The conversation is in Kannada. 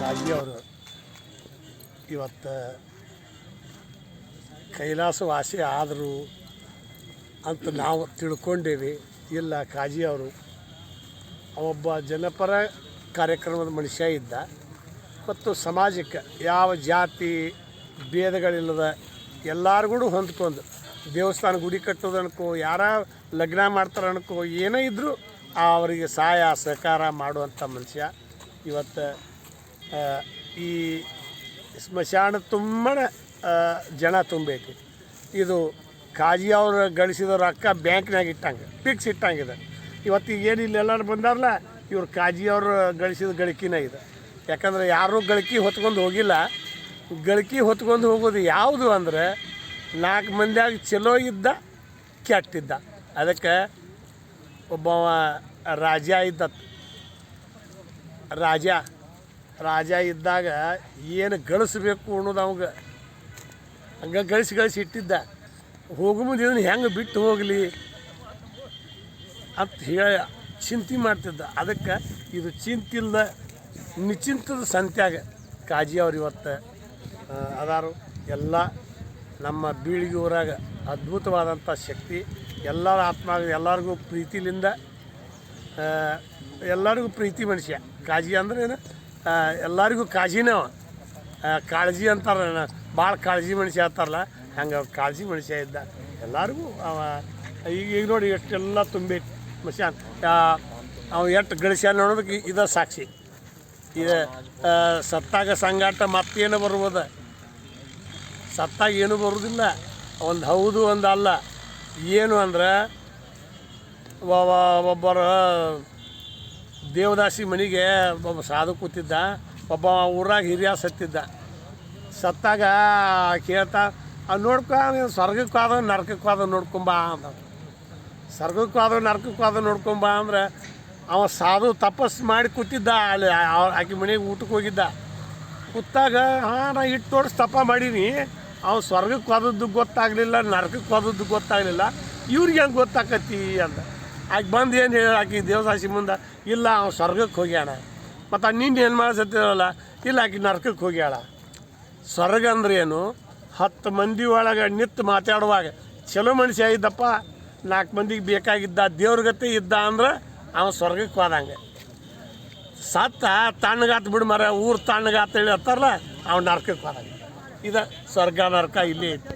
ಕಾಜಿಯವರು ಇವತ್ತು ಕೈಲಾಸವಾಸಿ ಆದರು ಅಂತ ನಾವು ತಿಳ್ಕೊಂಡೇವಿ. ಇಲ್ಲ, ಕಾಜಿಯವರು ಒಬ್ಬ ಜನಪರ ಕಾರ್ಯಕ್ರಮದ ಮನುಷ್ಯ ಇದ್ದ ಮತ್ತು ಸಮಾಜಕ್ಕೆ ಯಾವ ಜಾತಿ ಭೇದಗಳಿಲ್ಲದ ಎಲ್ಲರಿಗೂ ಹೊಂದ್ಕೊಂಡು ದೇವಸ್ಥಾನ ಗುಡಿ ಕಟ್ಟೋದು ಅನ್ಕೋ, ಯಾರ ಲಗ್ನ ಮಾಡ್ತಾರೆ ಅನ್ಕೋ, ಏನೇ ಇದ್ದರೂ ಅವರಿಗೆ ಸಹಾಯ ಸಹಕಾರ ಮಾಡುವಂಥ ಮನುಷ್ಯ. ಇವತ್ತು ಈ ಸ್ಮಶಾನ ತುಂಬ ಜನ ತುಂಬೈತಿ. ಇದು ಕಾಜಿ ಅವರು ಗಳಿಸಿದ ರೊಕ್ಕ ಬ್ಯಾಂಕ್ನಾಗ ಇಟ್ಟಂಗೆ ಫಿಕ್ಸ್ ಇಟ್ಟಂಗಿದೆ. ಇವತ್ತಿಗೆ ಏನು ಇಲ್ಲೆಲ್ಲರೂ ಬಂದಾರಲ್ಲ, ಇವ್ರು ಕಾಜಿ ಅವರು ಗಳಿಸಿದ ಗಳಿಕಿನ ಇದೆ. ಯಾಕಂದ್ರೆ ಯಾರೂ ಗಳಿಕೆ ಹೊತ್ಕೊಂಡು ಹೋಗಿಲ್ಲ. ಗಳಿಕೆ ಹೊತ್ಕೊಂಡು ಹೋಗೋದು ಯಾವುದು ಅಂದರೆ 4 ಮಂದಿಯಾಗ ಚಲೋ ಇದ್ದ, ಕೆಟ್ಟಿದ್ದ. ಅದಕ್ಕೆ ಒಬ್ಬವ ರಾಜ ಇದ್ದ. ರಾಜ ಇದ್ದಾಗ ಏನು ಗಳಿಸ್ಬೇಕು ಅನ್ನೋದು ಅವಾಗ ಹಂಗೆ ಗಳಿಸಿ ಇಟ್ಟಿದ್ದ. ಹೋಗೋ ಮುಂದೆ ಇದನ್ನು ಹೆಂಗೆ ಬಿಟ್ಟು ಹೋಗಲಿ ಅಂತ ಹೇಳಿ ಚಿಂತೆ ಮಾಡ್ತಿದ್ದ. ಅದಕ್ಕೆ ಇದು ಚಿಂತಿಲ್ದ ನಿಚಿಂತದ ಸಂತ್ಯಾಗ ಕಾಜಿ ಅವ್ರು ಇವತ್ತು ಅದಾರು. ಎಲ್ಲ ನಮ್ಮ ಬೀಳಿಗೆ ಊರಾಗ ಅದ್ಭುತವಾದಂಥ ಶಕ್ತಿ. ಎಲ್ಲರ ಆತ್ಮ ಎಲ್ಲರಿಗೂ ಪ್ರೀತಿಲಿಂದ, ಎಲ್ಲರಿಗೂ ಪ್ರೀತಿ ಮನುಷ್ಯ. ಕಾಜಿ ಅಂದ್ರೆ ಏನು, ಎಲ್ಲರಿಗೂ ಕಾಜಿನೇ. ಕಾಳಜಿ ಅಂತಾರೆ, ಭಾಳ ಕಾಳಜಿ ಮನುಷ್ಯ ಅಂತಾರಲ್ಲ, ಹಂಗೆ ಕಾಳಜಿ ಮನುಷ್ಯ ಇದ್ದ. ಎಲ್ಲರಿಗೂ ಈಗ ನೋಡಿ ಎಷ್ಟೆಲ್ಲ ತುಂಬಿ ಮನುಷ್ಯ ಅವ ಎಷ್ಟು ಗಳಿಸ್ಯಾನ ಅನ್ನೋದಕ್ಕೆ ಇದು ಸಾಕ್ಷಿ. ಇದು ಸತ್ತಾಗ ಸಂಗಾಟ ಮತ್ತೇನು ಬರ್ಬೋದು, ಸತ್ತಾಗ ಏನೂ ಬರೋದಿಲ್ಲ. ಒಂದು ಹೌದು ಒಂದು ಅಲ್ಲ. ಏನು ಅಂದ್ರೆ ಒಬ್ಬರ ದೇವದಾಸಿ ಮನೆಗೆ ಒಬ್ಬ ಸಾಧು ಕೂತಿದ್ದ. ಒಬ್ಬ ಊರಾಗ ಹಿರಿಯ ಸತ್ತಾಗ ಕೇಳ್ತಾ ನೋಡ್ಕೊ, ಸ್ವರ್ಗಕ್ಕೆ ಹೋದ ನರಕಕ್ಕೆ ಹೋದ ನೋಡ್ಕೊಂಬ ಅಂತ. ಸ್ವರ್ಗಕ್ಕೆ ಹೋದ ನರಕಕ್ಕೆ ಹೋದ ನೋಡ್ಕೊಂಬ ಅಂದ್ರೆ ಅವ ಸಾಧು ತಪಸ್ಸು ಮಾಡಿ ಕೂತಿದ್ದ. ಅಲ್ಲಿ ಆಕೆ ಮನೆಗೆ ಊಟಕ್ಕೆ ಹೋಗಿದ್ದ. ಕೂತಾಗ ನಾ ಇಟ್ಟು ತೋರಿಸಿ ತಪ ಮಾಡೀನಿ, ಅವ್ನು ಸ್ವರ್ಗಕ್ಕೆ ಹೋದದ್ದು ಗೊತ್ತಾಗಲಿಲ್ಲ, ನರಕಕ್ಕೆ ಹೋದದ್ದು ಗೊತ್ತಾಗಲಿಲ್ಲ, ಇವ್ರಿಗೆ ಹೆಂಗೆ ಗೊತ್ತಾಕತಿ ಅಂತ. ಆಕೆ ಬಂದು ಏನು ಹೇಳಿ ಆಕೆ ದೇವದಾಸಿ ಮುಂದೆ, ಇಲ್ಲ ಅವ್ನು ಸ್ವರ್ಗಕ್ಕೆ ಹೋಗ್ಯಾಣ. ಮತ್ತು ನಿನ್ನ ಏನು ಮಾಡಿಸತ್ತಿರಲ್ಲ, ಇಲ್ಲ ಆಕೆ ನರಕಕ್ಕೆ ಹೋಗ್ಯಾಳ. ಸ್ವರ್ಗ ಅಂದ್ರೆ ಏನು, 10 ಮಂದಿ ಒಳಗೆ ನಿಂತು ಮಾತಾಡುವಾಗ ಚಲೋ ಮನುಷ್ಯ ಇದ್ದಪ್ಪ, 4 ಮಂದಿಗೆ ಬೇಕಾಗಿದ್ದ, ದೇವ್ರಗತೆ ಇದ್ದ ಅಂದ್ರೆ ಅವನು ಸ್ವರ್ಗಕ್ಕೆ ಹೋದಂಗೆ. ಸತ್ತ ತಣ್ಣಗಾತು ಬಿಡು ಮರ, ಊರು ತಣ್ಣಗಾತ ಹೇಳಿ ಹತ್ತಾರಲ್ಲ, ಅವ್ನು ನರಕಕ್ಕೆ ಹೋದಂಗೆ. ಇದು ಸ್ವರ್ಗ ನರಕ ಇಲ್ಲಿ ಐತಿ.